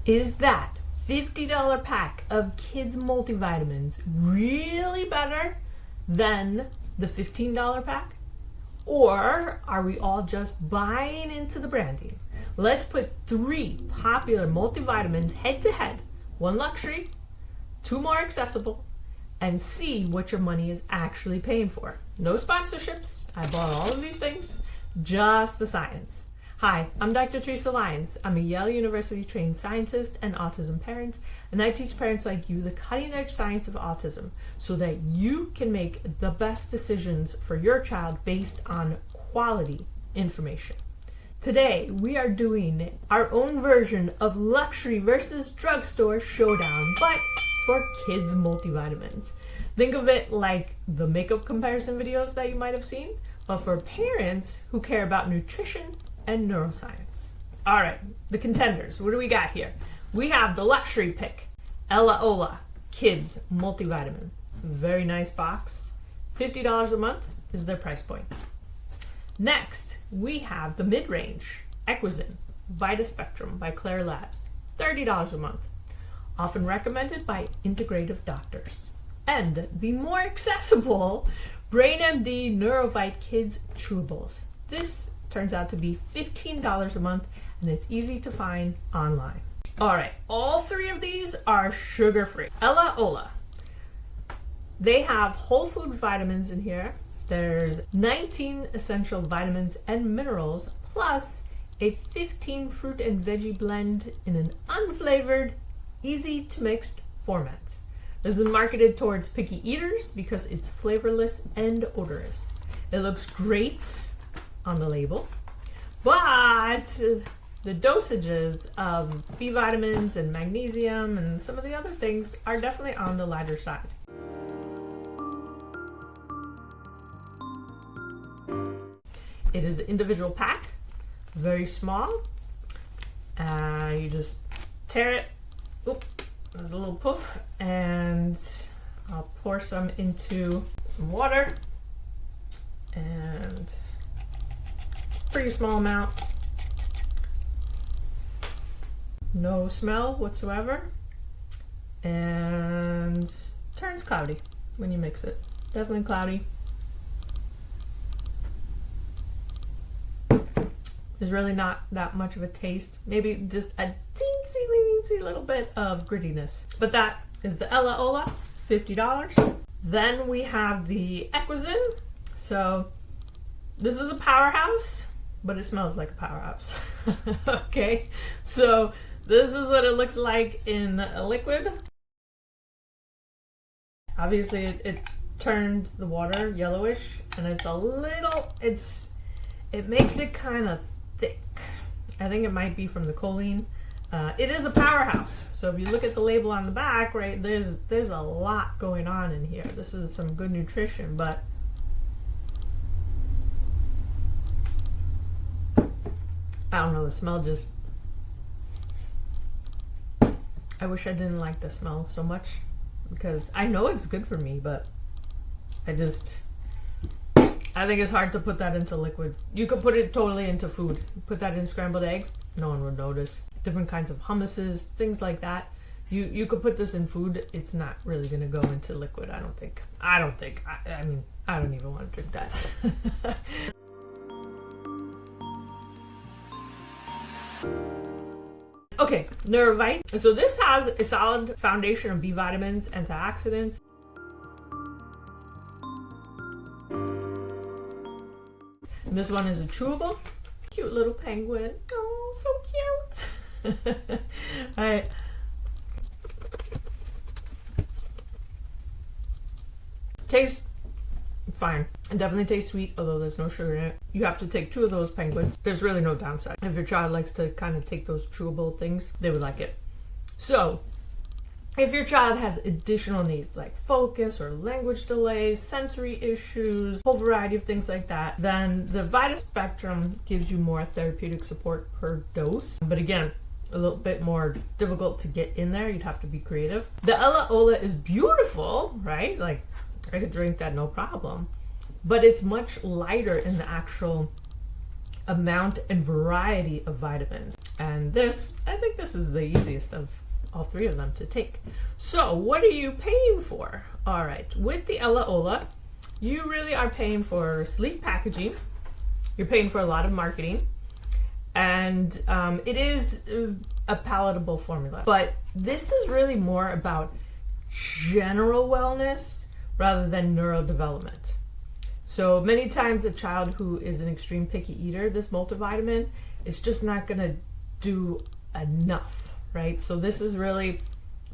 Is that $50 pack of kids multivitamins really better than the $15 pack? Or are we all just buying into the branding? Let's put 3 popular multivitamins head to head, 1 luxury, 2 more accessible, and see what your money is actually paying for. No sponsorships. I bought all of these things. Just the science. Hi, I'm Dr. Teresa Lyons. I'm a Yale University trained scientist and autism parent, and I teach parents like you the cutting edge science of autism so that you can make the best decisions for your child based on quality information. Today, we are doing our own version of luxury versus drugstore showdown, but for kids multivitamins. Think of it like the makeup comparison videos that you might have seen, but for parents who care about nutrition and neuroscience. All right, the contenders. What do we got here? We have the luxury pick, Ella Ola Kids Multivitamin. Very nice box. $50 a month is their price point. Next, we have the mid-range, Equazen VitaSpectrum by Klaire Labs. $30 a month. Often recommended by integrative doctors. And the more accessible BrainMD Neurovite Kids Chewables. This turns out to be $15 a month, and it's easy to find online. All right, all 3 of these are sugar-free. Ella Ola. They have whole food vitamins in here. There's 19 essential vitamins and minerals, plus a 15 fruit and veggie blend in an unflavored, easy to mix format. This is marketed towards picky eaters because it's flavorless and odorless. It looks great on the label, but the dosages of B vitamins and magnesium and some of the other things are definitely on the lighter side. It is an individual pack, very small. You just tear it. Oop, there's a little poof, and I'll pour some into some water, and pretty small amount. No smell whatsoever, and turns cloudy when you mix it. Definitely cloudy. There's really not that much of a taste. Maybe just a teensy little bit of grittiness. But that is the Ella Ola, $50. Then we have the Equazen. So this is a powerhouse, but it smells like a powerhouse. Okay, so this is what it looks like in a liquid. Obviously it turned the water yellowish, and it's a little, it makes it kind of thick. I think it might be from the choline. It is a powerhouse. So if you look at the label on the back, right, there's a lot going on in here. This is some good nutrition, but I don't know, the smell just, I wish I didn't like the smell so much, because I know it's good for me, but I think it's hard to put that into liquid. You could put it totally into food. Put that in scrambled eggs, no one would notice. Different kinds of hummuses, things like that. You could put this in food. It's not really gonna go into liquid, I don't think. I mean, I don't even want to drink that. Okay, Neurovite. So this has a solid foundation of B vitamins, antioxidants. And this one is a chewable. Cute little penguin. Oh, so cute. All right. Tastes fine. It definitely tastes sweet, although there's no sugar in it. You have to take 2 of those penguins. There's really no downside. If your child likes to kind of take those chewable things, they would like it. So if your child has additional needs like focus or language delays, sensory issues, a whole variety of things like that, then the VitaSpectrum gives you more therapeutic support per dose. But again, a little bit more difficult to get in there. You'd have to be creative. The Ella Ola is beautiful, right? Like, I could drink that no problem. But it's much lighter in the actual amount and variety of vitamins. And this, I think this is the easiest of all three of them to take. So what are you paying for? All right, with the Ella Ola, you really are paying for sleek packaging. You're paying for a lot of marketing, and it is a palatable formula. But this is really more about general wellness rather than neurodevelopment. So many times a child who is an extreme picky eater, this multivitamin is just not going to do enough, right? So this is really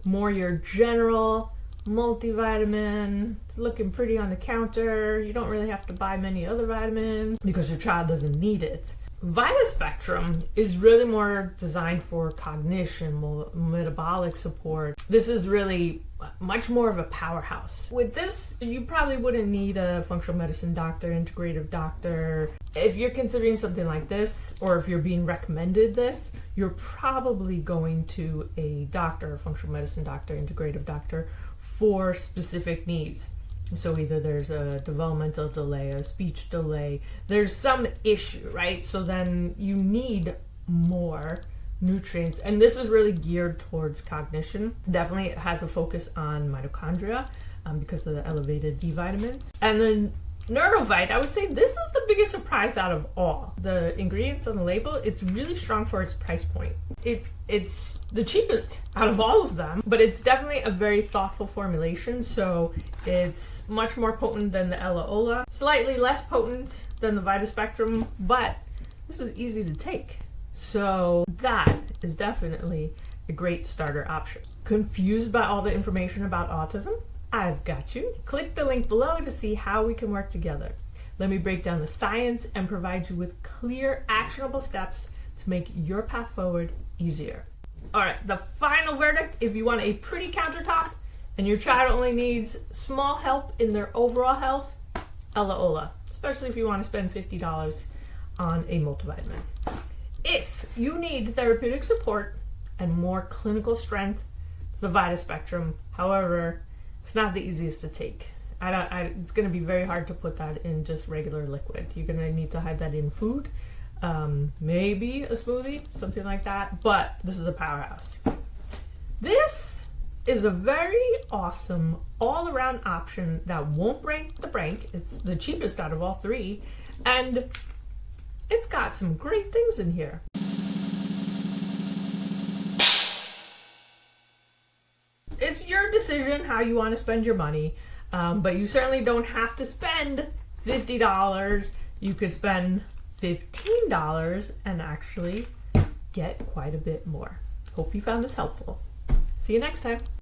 more your general multivitamin. It's looking pretty on the counter. You don't really have to buy many other vitamins because your child doesn't need it. VitaSpectrum is really more designed for cognition, metabolic support. This is really much more of a powerhouse. With this, you probably wouldn't need a functional medicine doctor, integrative doctor. If you're considering something like this, or if you're being recommended this, you're probably going to a doctor, a functional medicine doctor, integrative doctor, for specific needs. So either there's a developmental delay, a speech delay, there's some issue, right? So then you need more nutrients. And this is really geared towards cognition. Definitely it has a focus on mitochondria because of the elevated B vitamins. And then Neurovite, I would say this is the biggest surprise out of all. The ingredients on the label, it's really strong for its price point. It's the cheapest out of all of them, but it's definitely a very thoughtful formulation. So it's much more potent than the Ella Ola, slightly less potent than the VitaSpectrum, but this is easy to take. So that is definitely a great starter option. Confused by all the information about autism? I've got you. Click the link below to see how we can work together. Let me break down the science and provide you with clear, actionable steps to make your path forward easier. All right, the final verdict: if you want a pretty countertop and your child only needs small help in their overall health, Ella Ola, especially if you want to spend $50 on a multivitamin. If you need therapeutic support and more clinical strength, it's the VitaSpectrum. However, it's not the easiest to take. It's going to be very hard to put that in just regular liquid. You're going to need to hide that in food, maybe a smoothie, something like that. But this is a powerhouse. This is a very awesome all-around option that won't break the bank. It's the cheapest out of all three, and it's got some great things in here. It's your decision how you want to spend your money, but you certainly don't have to spend $50. You could spend $15 and actually get quite a bit more. Hope you found this helpful. See you next time.